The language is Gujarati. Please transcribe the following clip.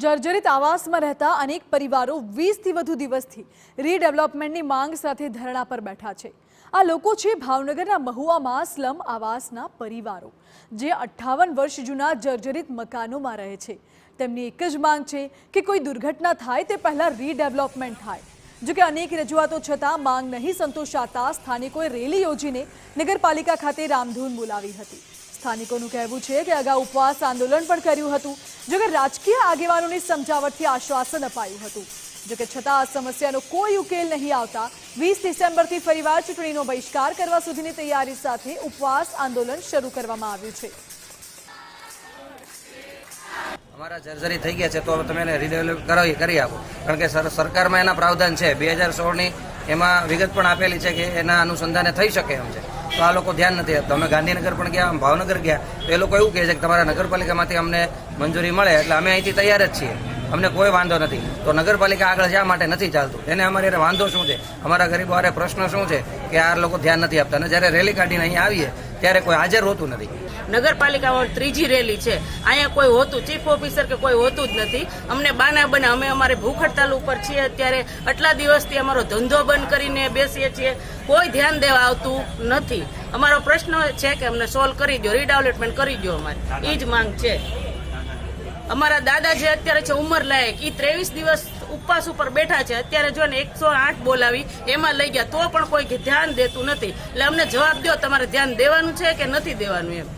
જર્જરિત આવાસમાં રહેતા અનેક પરિવારો 20 થી વધુ દિવસથી રીડેવલપમેન્ટની માંગ સાથે ધરણા પર બેઠા છે। આ લોકો છે ભાવનગરના મહુવામાં સ્લમ આવાસના પરિવારો, જે 58 વર્ષ જૂના જર્જરિત મકાનોમાં રહે છે। તેમની એક જ માંગ છે કે કોઈ દુર્ઘટના થાય તે પહેલા રીડેવલપમેન્ટ થાય। જો કે અનેક રજૂઆતો છતાં માંગ નહીં સંતોષાતા સ્થાનિકોએ રેલી યોજીને નગરપાલિકા ખાતે રામધૂન બોલાવી હતી। સ્થાનિકોનું કહેવું છે કે અગાઉ ઉપવાસ આંદોલન પણ કર્યું હતું, જો કે રાજકીય આગેવાનોની સમજાવટથી આશ્વાસન અપાયું હતું। જો કે છતાં આ સમસ્યાનો કોઈ ઉકેલ નહીં આવતા 20 ડિસેમ્બરથી ફરીવાર ચૂંટણીનો બહિષ્કાર કરવા સુધીની તૈયારી સાથે ઉપવાસ આંદોલન શરૂ કરવામાં આવ્યું છે। અમારા જર્જરી થઈ ગયા છે તો તમે એને રીડેવલપ કરી આપો, કારણ કે સરકારમાં એના પ્રાવધાન છે 2016ની, એમાં વિગત પણ આપેલી છે કે એના અનુસંધાને થઈ શકે એમ છે। તો આ લોકો ધ્યાન નથી આપતા। અમે ગાંધીનગર પણ ગયા, ભાવનગર ગયા, તો એ લોકો એવું કહે છે કે તમારા નગરપાલિકામાંથી અમને મંજૂરી મળે એટલે અમે અહીંથી તૈયાર જ છીએ, અમને કોઈ વાંધો નથી। તો નગરપાલિકા આગળ જવા માટે નથી ચાલતું। એને અમારે વાંધો શું છે, અમારા ગરીબો હારે પ્રશ્ન શું છે કે આ લોકો ધ્યાન નથી આપતા। અને જ્યારે રેલી કાઢીને અહીંયા આવીએ ત્યારે કોઈ હાજર હોતું નથી। નગરપાલિકામાં ત્રીજી રેલી છે, અહીંયા કોઈ હોતું ચીફ ઓફિસર કે કોઈ હોતું જ નથી। અમને બાના બને અમે અમારી ભૂખ હડતાલ ઉપર છીએ, અત્યારે આટલા દિવસથી અમારો ધંધો બંધ કરીને બેસીએ છીએ, કોઈ ધ્યાન દેવા આવતું નથી। અમારો પ્રશ્ન છે કે અમને સોલ્વ કરી દો, રીડેવલપમેન્ટ કરી દો, અમારી એ જ માંગ છે। અમારા દાદા જે અત્યારે છે ઉંમર લાયક, એ 23 દિવસ ઉપવાસ ઉપર બેઠા છે, અત્યારે જો ને 108 બોલાવી એમાં લઈ ગયા તો પણ કોઈ ધ્યાન દેતું નથી। એટલે અમને જવાબ દો, તમારે ધ્યાન દેવાનું છે કે નથી દેવાનું એમ।